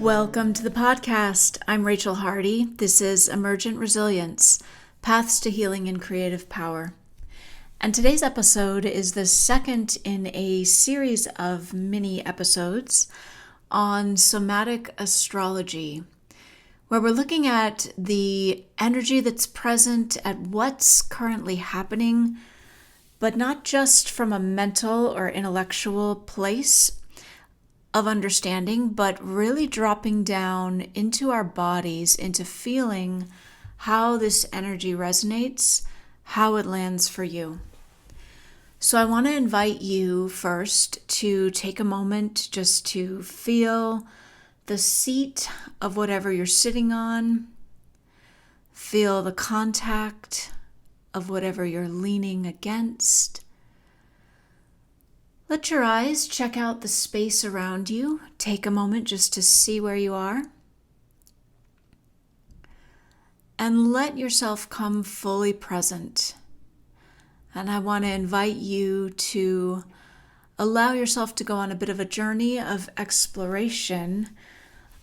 Welcome to the podcast. I'm Rachel Hardy. This is Emergent Resilience, Paths to Healing and Creative Power. And today's episode is the second in a series of mini episodes on Somatic Astrology, where we're looking at the energy that's present at what's currently happening, but not just from a mental or intellectual place of understanding, but really dropping down into our bodies, into feeling how this energy resonates, how it lands for you. So I want to invite you first to take a moment just to feel the seat of whatever you're sitting on. Feel the contact of whatever you're leaning against. Let your eyes check out the space around you. Take a moment just to see where you are. And let yourself come fully present. And I want to invite you to allow yourself to go on a bit of a journey of exploration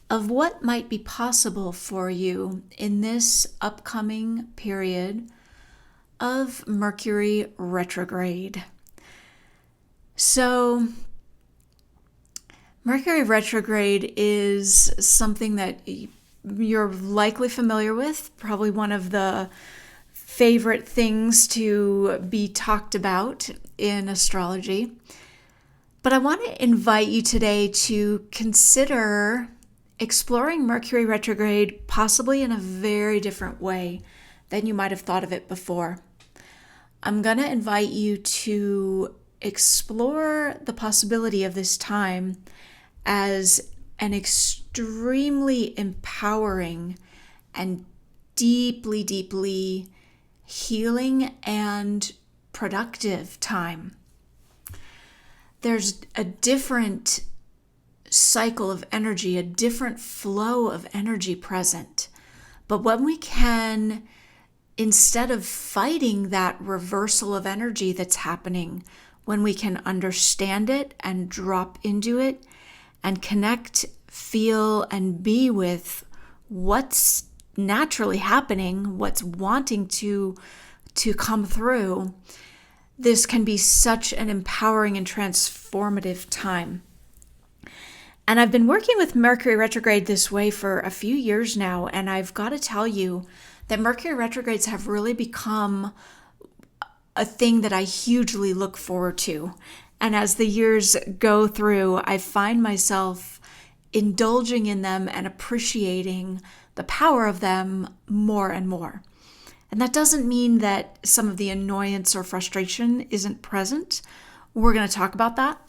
of what might be possible for you in this upcoming period of Mercury Retrograde. So, Mercury Retrograde is something that you're likely familiar with, probably one of the favorite things to be talked about in astrology. But I want to invite you today to consider exploring Mercury Retrograde possibly in a very different way than you might have thought of it before. I'm going to invite you to explore the possibility of this time as an extremely empowering and deeply, deeply healing and productive time. There's a different cycle of energy, a different flow of energy present. But when we can, instead of fighting that reversal of energy that's happening, when we can understand it and drop into it and connect, feel, and be with what's naturally happening, what's wanting to come through, this can be such an empowering and transformative time. And I've been working with Mercury Retrograde this way for a few years now, and I've got to tell you that Mercury Retrogrades have really become a thing that I hugely look forward to. And as the years go through, I find myself indulging in them and appreciating the power of them more and more. And that doesn't mean that some of the annoyance or frustration isn't present. We're going to talk about that.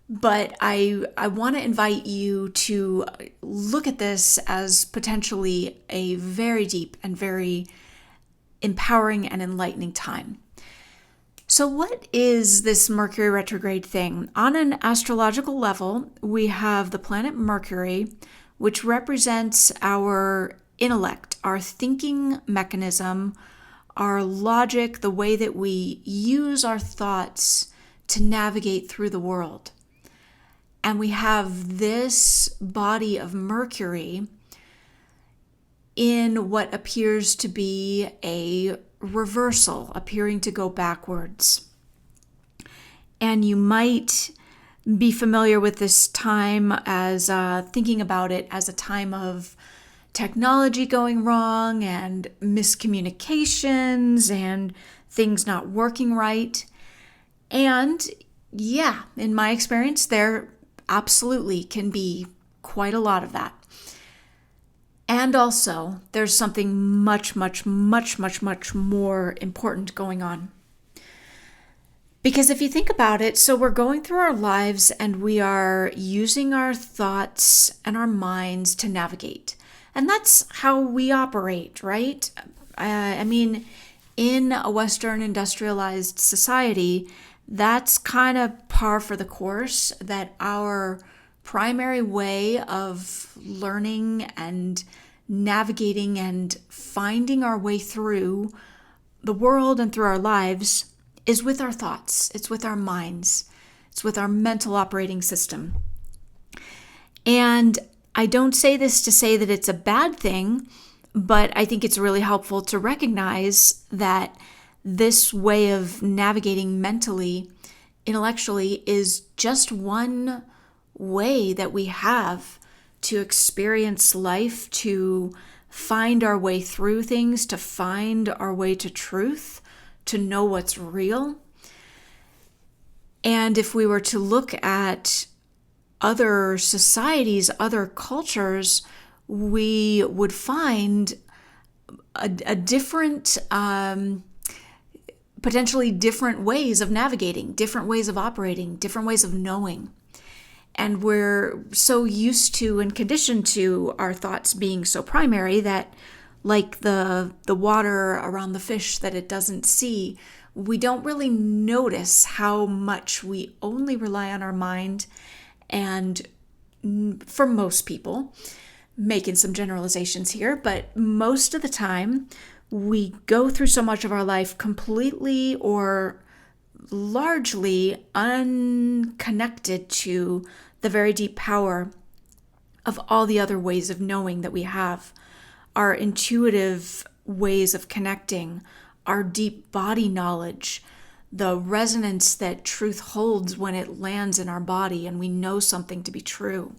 But I want to invite you to look at this as potentially a very deep and very empowering and enlightening time. So what is this Mercury retrograde thing? On an astrological level, we have the planet Mercury, which represents our intellect, our thinking mechanism, our logic, the way that we use our thoughts to navigate through the world. And we have this body of Mercury in what appears to be a reversal, appearing to go backwards. And you might be familiar with this time as thinking about it as a time of technology going wrong and miscommunications and things not working right. And yeah, in my experience, there absolutely can be quite a lot of that. And also, there's something much, much, much, much, much more important going on. Because if you think about it, so we're going through our lives and we are using our thoughts and our minds to navigate. And that's how we operate, right? In a Western industrialized society, that's kind of par for the course, that our primary way of learning and navigating and finding our way through the world and through our lives is with our thoughts. It's with our minds. It's with our mental operating system. And I don't say this to say that it's a bad thing, but I think it's really helpful to recognize that this way of navigating mentally, intellectually, is just one way that we have to experience life, to find our way through things, to find our way to truth, to know what's real. And if we were to look at other societies, other cultures, we would find a different, potentially different ways of navigating, different ways of operating, different ways of knowing. And we're so used to and conditioned to our thoughts being so primary that, like the water around the fish that it doesn't see, we don't really notice how much we only rely on our mind. And for most people, making some generalizations here, but most of the time, we go through so much of our life completely or largely unconnected to the very deep power of all the other ways of knowing that we have. Our intuitive ways of connecting, our deep body knowledge, the resonance that truth holds when it lands in our body and we know something to be true.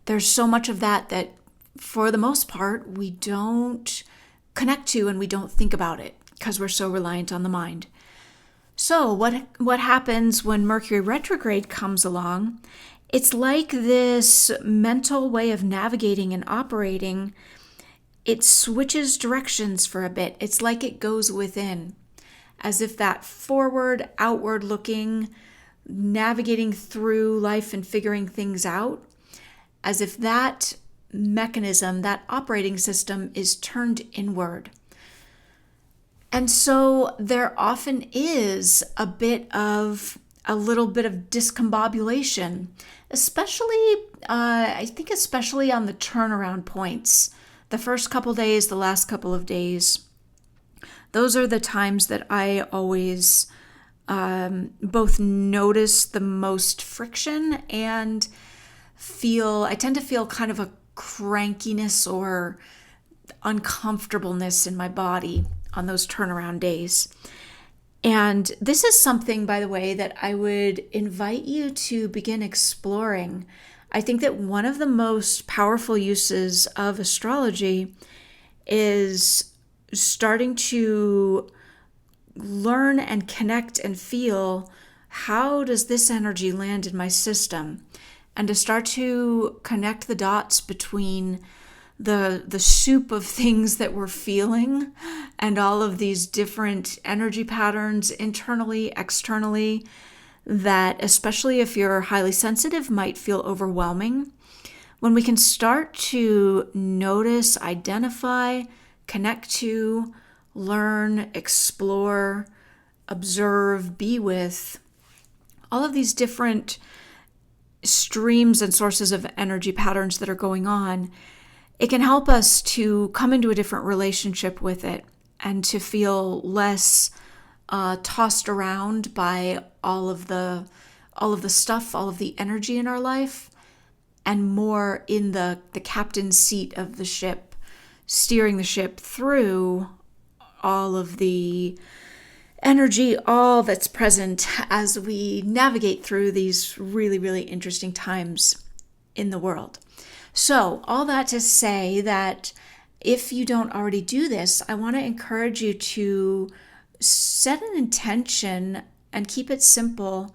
There's so much of that for the most part, we don't connect to and we don't think about it because we're so reliant on the mind. So what happens when Mercury retrograde comes along? It's like this mental way of navigating and operating. It switches directions for a bit. It's like it goes within, as if that forward, outward looking, navigating through life and figuring things out, as if that mechanism, that operating system is turned inward. And so there often is a little bit of discombobulation, especially on the turnaround points. The first couple days, the last couple of days, those are the times that I always both notice the most friction and I tend to feel kind of a crankiness or uncomfortableness in my body on those turnaround days. And this is something, by the way, that I would invite you to begin exploring. I think that one of the most powerful uses of astrology is starting to learn and connect and feel, how does this energy land in my system? And to start to connect the dots between the soup of things that we're feeling and all of these different energy patterns internally, externally, that especially if you're highly sensitive might feel overwhelming. When we can start to notice, identify, connect to, learn, explore, observe, be with all of these different streams and sources of energy patterns that are going on, it can help us to come into a different relationship with it and to feel less tossed around by all of the stuff, all of the energy in our life, and more in the captain's seat of the ship, steering the ship through all of the energy, all that's present as we navigate through these really, really interesting times in the world. So all that to say that if you don't already do this, I want to encourage you to set an intention and keep it simple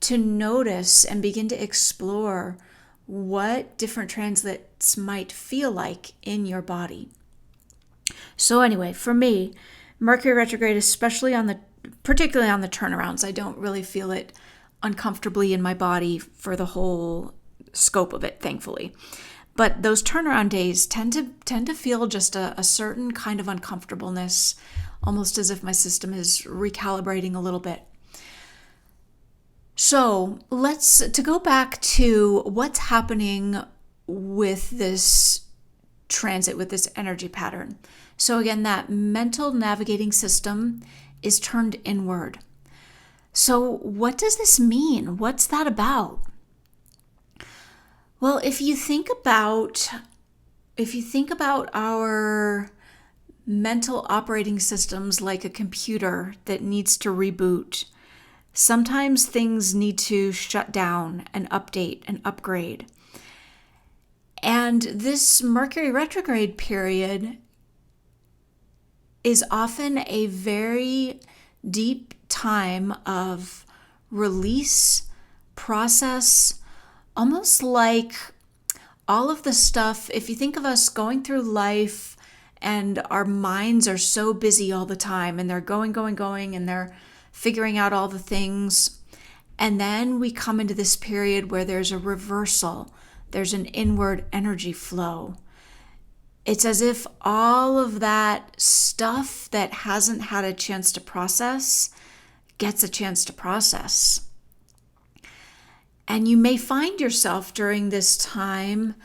to notice and begin to explore what different transits might feel like in your body. So anyway, for me, Mercury retrograde, particularly on the turnarounds, I don't really feel it uncomfortably in my body for the whole scope of it, thankfully. But those turnaround days tend to feel just a certain kind of uncomfortableness, almost as if my system is recalibrating a little bit. So to go back to what's happening with this transit, with this energy pattern. So again, that mental navigating system is turned inward. So what does this mean? What's that about? Well, if you think about our mental operating systems like a computer that needs to reboot, sometimes things need to shut down and update and upgrade. And this Mercury retrograde period is often a very deep time of release, process, almost like all of the stuff. If you think of us going through life and our minds are so busy all the time and they're going, and they're figuring out all the things. And then we come into this period where there's a reversal, there's an inward energy flow. It's as if all of that stuff that hasn't had a chance to process gets a chance to process. And you may find yourself during this time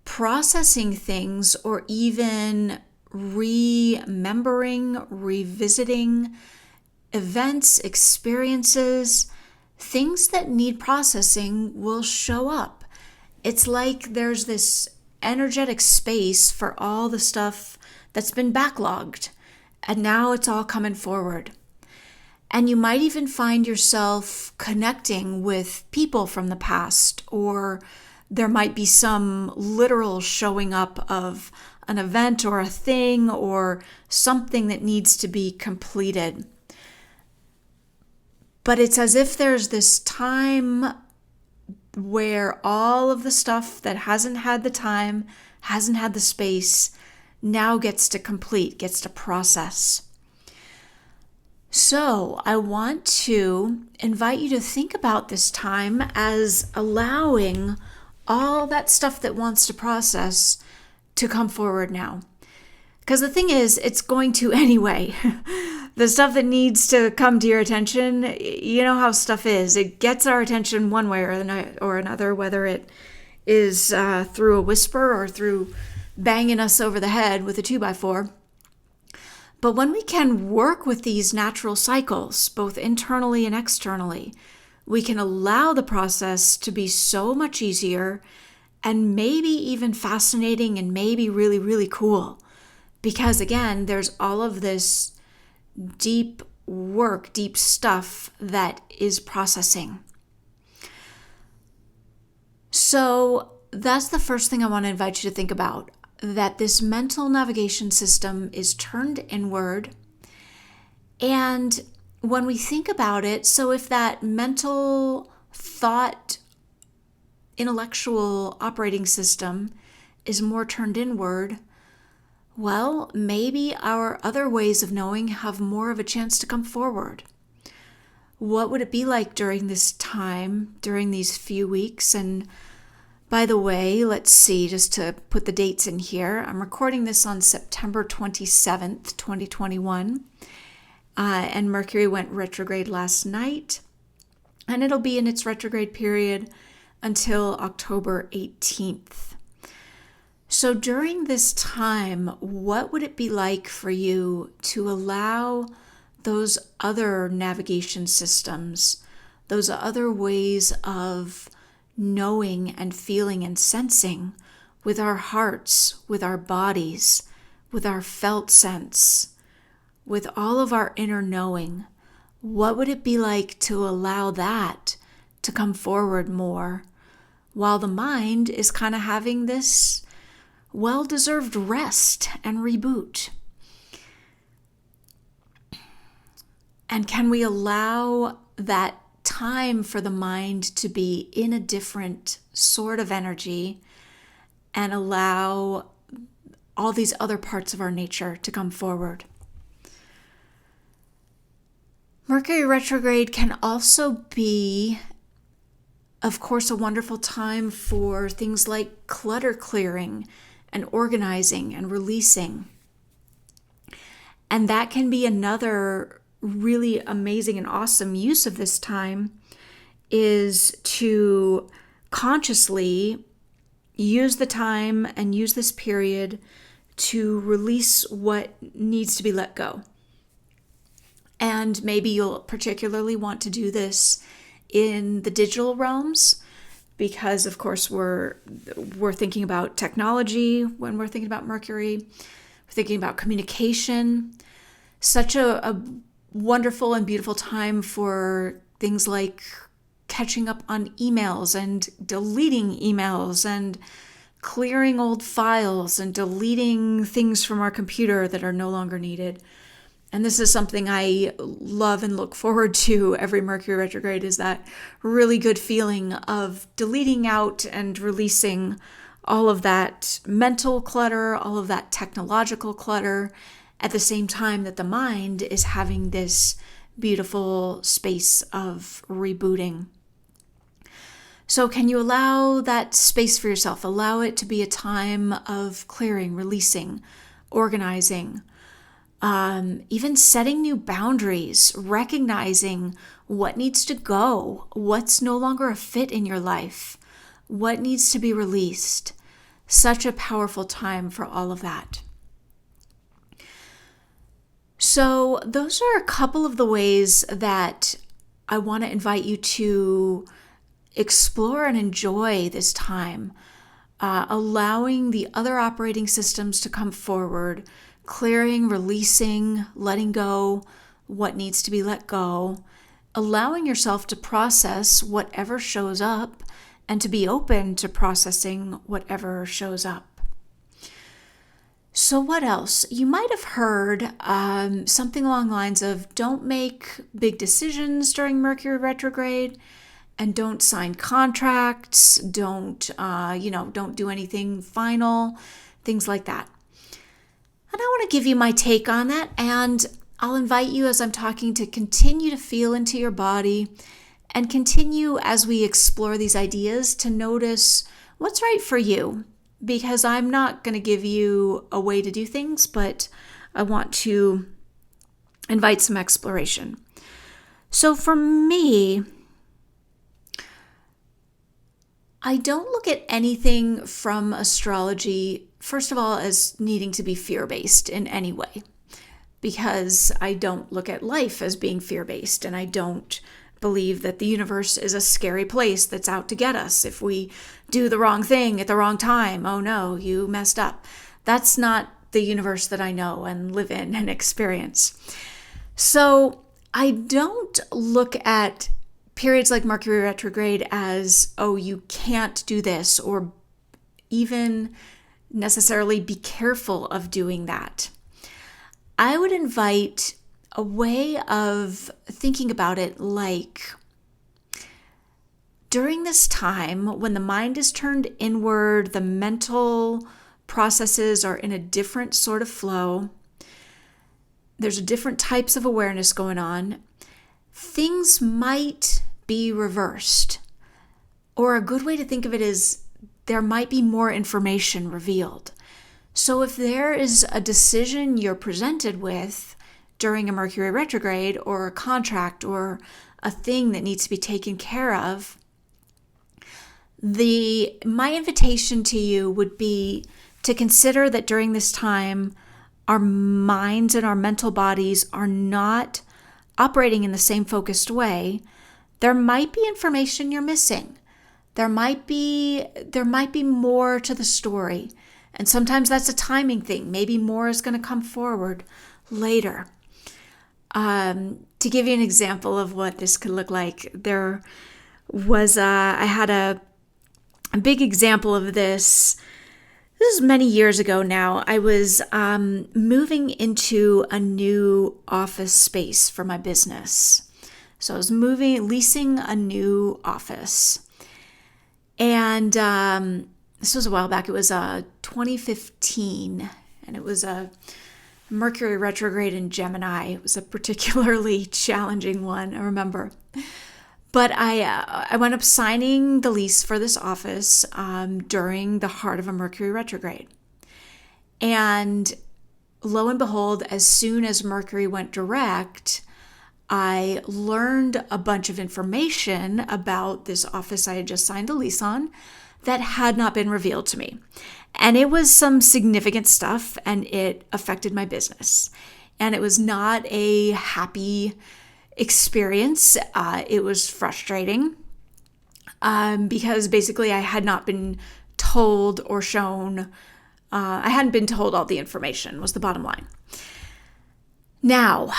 processing things or even remembering, revisiting events, experiences, things that need processing will show up. It's like there's this energetic space for all the stuff that's been backlogged, and now it's all coming forward. And you might even find yourself connecting with people from the past, or there might be some literal showing up of an event or a thing or something that needs to be completed. But it's as if there's this time where all of the stuff that hasn't had the time, hasn't had the space, now gets to complete, gets to process. So I want to invite you to think about this time as allowing all that stuff that wants to process to come forward now. Because the thing is, it's going to anyway. The stuff that needs to come to your attention, you know how stuff is. It gets our attention one way or another, whether it is through a whisper or through banging us over the head with a 2x4. But when we can work with these natural cycles, both internally and externally, we can allow the process to be so much easier and maybe even fascinating and maybe really, really cool. Because again, there's all of this deep work, deep stuff that is processing. So that's the first thing I want to invite you to think about, that this mental navigation system is turned inward. And when we think about it, so if that mental thought, intellectual operating system is more turned inward, well, maybe our other ways of knowing have more of a chance to come forward. What would it be like during this time, during these few weeks? And by the way, let's see, just to put the dates in here, I'm recording this on September 27th, 2021, and Mercury went retrograde last night, and it'll be in its retrograde period until October 18th. So during this time, what would it be like for you to allow those other navigation systems, those other ways of knowing and feeling and sensing with our hearts, with our bodies, with our felt sense, with all of our inner knowing? What would it be like to allow that to come forward more while the mind is kind of having this well-deserved rest and reboot? And can we allow that time for the mind to be in a different sort of energy and allow all these other parts of our nature to come forward? Mercury retrograde can also be, of course, a wonderful time for things like clutter clearing and organizing and releasing. And that can be another really amazing and awesome use of this time, is to consciously use the time and use this period to release what needs to be let go. And maybe you'll particularly want to do this in the digital realms, because of course we're thinking about technology when we're thinking about Mercury. We're thinking about communication. Such a wonderful and beautiful time for things like catching up on emails and deleting emails and clearing old files and deleting things from our computer that are no longer needed. And this is something I love and look forward to every Mercury retrograde, is that really good feeling of deleting out and releasing all of that mental clutter, all of that technological clutter, at the same time that the mind is having this beautiful space of rebooting. So can you allow that space for yourself? Allow it to be a time of clearing, releasing, organizing, even setting new boundaries, recognizing what needs to go, what's no longer a fit in your life, what needs to be released. Such a powerful time for all of that. So those are a couple of the ways that I want to invite you to explore and enjoy this time, allowing the other operating systems to come forward, clearing, releasing, letting go what needs to be let go, allowing yourself to process whatever shows up and to be open to processing whatever shows up. So what else? You might have heard something along the lines of don't make big decisions during Mercury retrograde, and don't sign contracts, don't do anything final, things like that. And I want to give you my take on that, and I'll invite you as I'm talking to continue to feel into your body and continue as we explore these ideas to notice what's right for you, because I'm not going to give you a way to do things, but I want to invite some exploration. So for me, I don't look at anything from astrology, first of all, as needing to be fear-based in any way, because I don't look at life as being fear-based, and I don't believe that the universe is a scary place that's out to get us if we do the wrong thing at the wrong time. Oh no, you messed up. That's not the universe that I know and live in and experience. So I don't look at periods like Mercury retrograde as, oh, you can't do this, or even necessarily be careful of doing that. I would invite a way of thinking about it like, during this time when the mind is turned inward, the mental processes are in a different sort of flow, there's different types of awareness going on, things might be reversed. Or a good way to think of it is there might be more information revealed. So if there is a decision you're presented with during a Mercury retrograde, or a contract, or a thing that needs to be taken care of, my invitation to you would be to consider that during this time, our minds and our mental bodies are not operating in the same focused way. There might be information you're missing. There might be more to the story. And sometimes that's a timing thing. Maybe more is going to come forward later. To give you an example of what this could look like, there was I had a big example of this. This is many years ago now. I was moving into a new office space for my business. So I was leasing a new office. And this was a while back. It was 2015, and it was a Mercury retrograde in Gemini. It was a particularly challenging one, I remember. But I wound up signing the lease for this office during the heart of a Mercury retrograde. And lo and behold, as soon as Mercury went direct, I learned a bunch of information about this office I had just signed a lease on that had not been revealed to me. And it was some significant stuff, and it affected my business. And it was not a happy experience. It was frustrating. because basically I had not been told or shown, I hadn't been told all the information, was the bottom line. Now,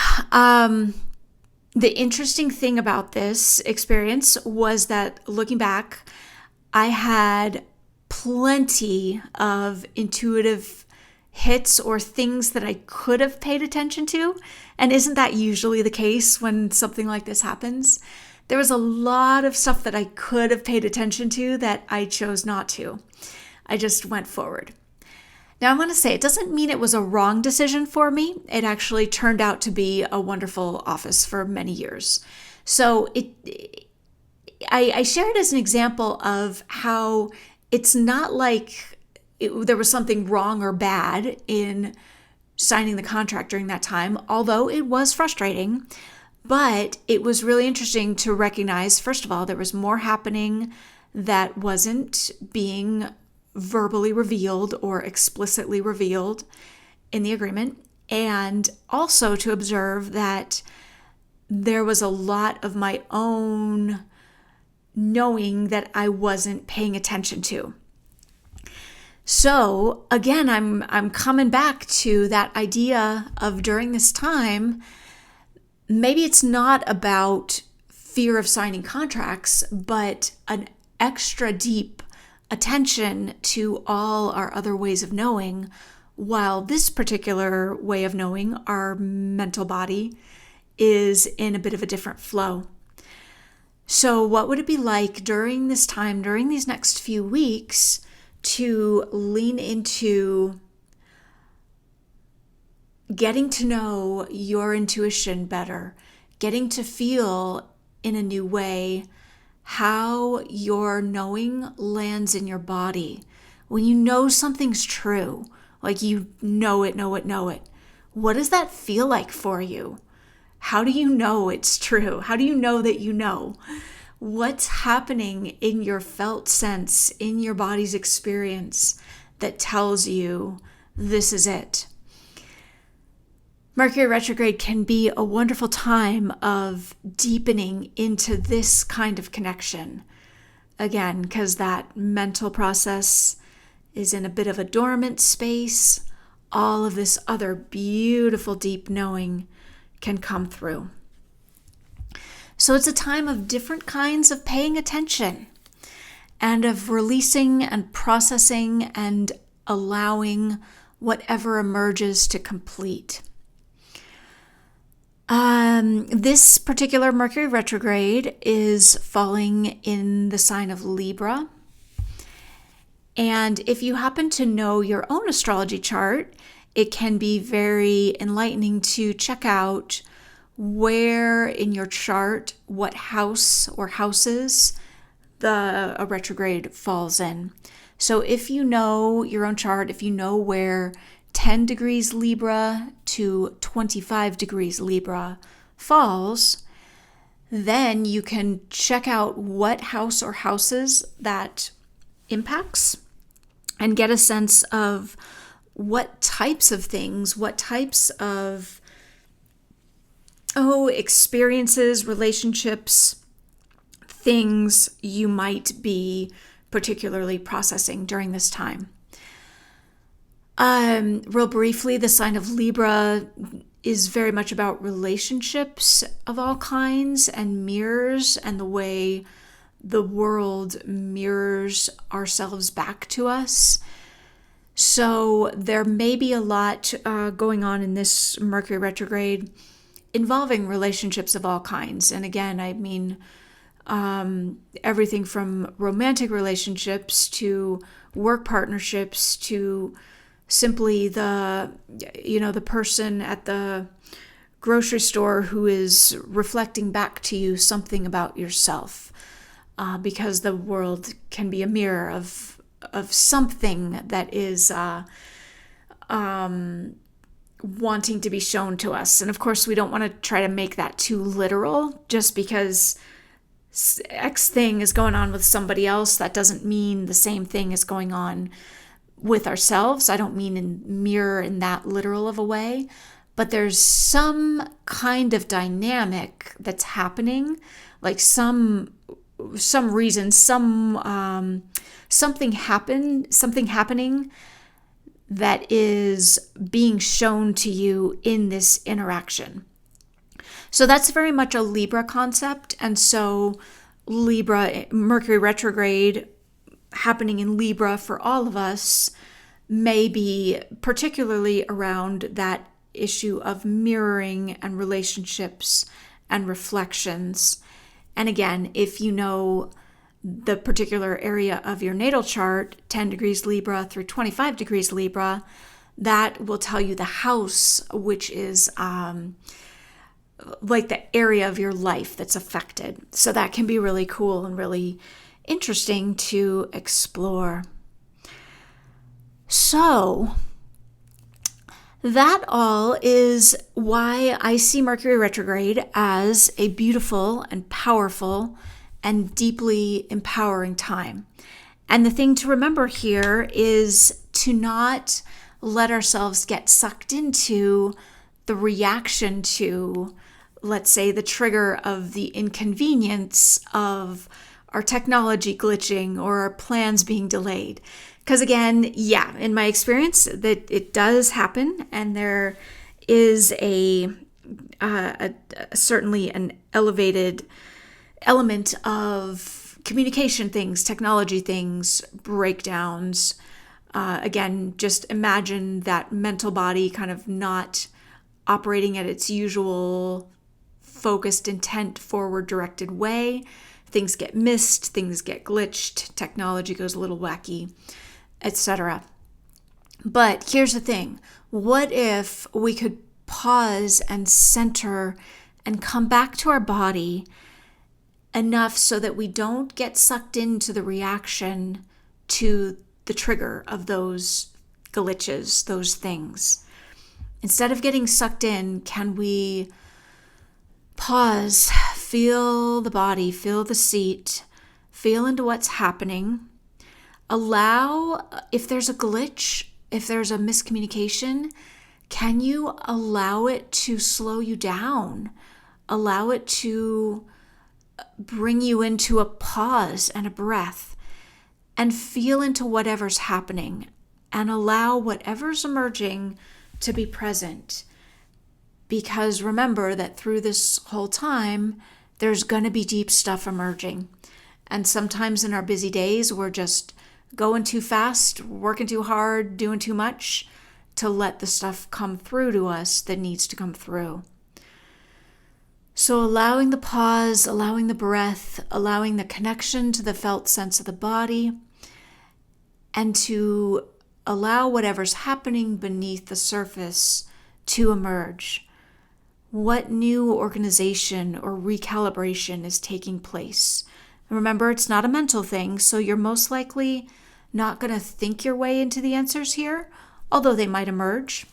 the interesting thing about this experience was that looking back, I had plenty of intuitive hits or things that I could have paid attention to. And isn't that usually the case when something like this happens? There was a lot of stuff that I could have paid attention to that I chose not to. I just went forward. Now, I want to say it doesn't mean it was a wrong decision for me. It actually turned out to be a wonderful office for many years. So I share it as an example of how it's not like there was something wrong or bad in signing the contract during that time, although it was frustrating. But it was really interesting to recognize, first of all, there was more happening that wasn't being verbally revealed or explicitly revealed in the agreement, and also to observe that there was a lot of my own knowing that I wasn't paying attention to. So again, I'm coming back to that idea of during this time, maybe it's not about fear of signing contracts, but an extra deep attention to all our other ways of knowing, while this particular way of knowing, our mental body, is in a bit of a different flow. So what would it be like during this time, during these next few weeks, to lean into getting to know your intuition better, getting to feel in a new way how your knowing lands in your body. When you know something's true, like you know it, what does that feel like for you? How do you know it's true? How do you know that you know? What's happening in your felt sense, in your body's experience that tells you this is it? Mercury retrograde can be a wonderful time of deepening into this kind of connection. Again, because that mental process is in a bit of a dormant space, all of this other beautiful deep knowing can come through. So it's a time of different kinds of paying attention and of releasing and processing and allowing whatever emerges to complete. This particular Mercury retrograde is falling in the sign of Libra. And if you happen to know your own astrology chart, it can be very enlightening to check out where in your chart, what house or houses a retrograde falls in. So if you know your own chart, if you know where 10 degrees Libra to 25 degrees Libra falls, then you can check out what house or houses that impacts and get a sense of what types of things, what types of experiences, relationships, things you might be particularly processing during this time. Real briefly, the sign of Libra is very much about relationships of all kinds and mirrors and the way the world mirrors ourselves back to us. So there may be a lot going on in this Mercury retrograde involving relationships of all kinds. And again, I mean everything from romantic relationships to work partnerships to simply the person at the grocery store who is reflecting back to you something about yourself, because the world can be a mirror of something that is wanting to be shown to us. And of course, we don't want to try to make that too literal. Just because X thing is going on with somebody else, that doesn't mean the same thing is going on with ourselves. I don't mean in mirror in that literal of a way, but there's some kind of dynamic that's happening, like some some reason, something happening that is being shown to you in this interaction. So that's very much a Libra concept. And so Libra, Mercury retrograde happening in Libra for all of us may be particularly around that issue of mirroring and relationships and reflections. And again, if you know the particular area of your natal chart, 10 degrees Libra through 25 degrees Libra, that will tell you the house, which is like the area of your life that's affected. So that can be really cool and really interesting to explore. So that all is why I see Mercury retrograde as a beautiful and powerful and deeply empowering time. And the thing to remember here is to not let ourselves get sucked into the reaction to, let's say, the trigger of the inconvenience of our technology glitching or our plans being delayed. Because again, yeah, in my experience, that it does happen, and there is a certainly an elevated element of communication things, technology things, breakdowns. Again, just imagine that mental body kind of not operating at its usual focused, intent, forward-directed way. Things get missed, things get glitched, technology goes a little wacky, etc. But here's the thing. What if we could pause and center and come back to our body enough so that we don't get sucked into the reaction to the trigger of those glitches, those things? Instead of getting sucked in, can we pause, feel the body, feel the seat, feel into what's happening, allow, if there's a glitch, if there's a miscommunication, can you allow it to slow you down? Allow it to bring you into a pause and a breath and feel into whatever's happening and allow whatever's emerging to be present. Because remember that through this whole time, there's going to be deep stuff emerging. And sometimes in our busy days, we're just going too fast, working too hard, doing too much to let the stuff come through to us that needs to come through. So allowing the pause, allowing the breath, allowing the connection to the felt sense of the body, and to allow whatever's happening beneath the surface to emerge. What new organization or recalibration is taking place? Remember, it's not a mental thing, so you're most likely not going to think your way into the answers here, although they might emerge.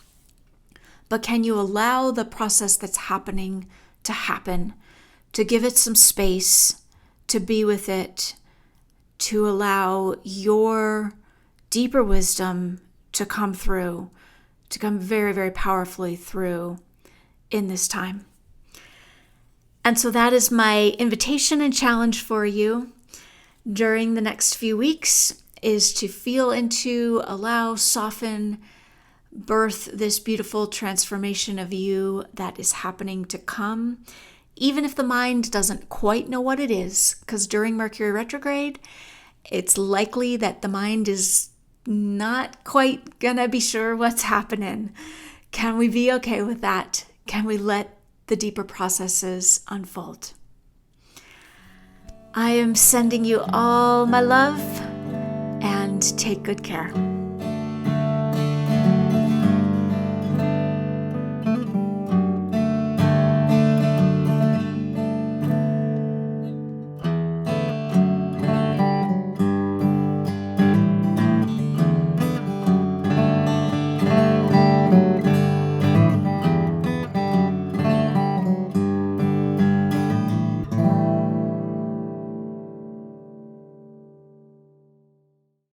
But can you allow the process that's happening to happen, to give it some space, to be with it, to allow your deeper wisdom to come through, to come very, very powerfully through in this time? And so that is my invitation and challenge for you during the next few weeks, is to feel into, allow, soften, birth this beautiful transformation of you that is happening to come, even if the mind doesn't quite know what it is, because during Mercury retrograde, it's likely that the mind is not quite gonna be sure what's happening. Can we be okay with that? Can we let the deeper processes unfold? I am sending you all my love, and take good care.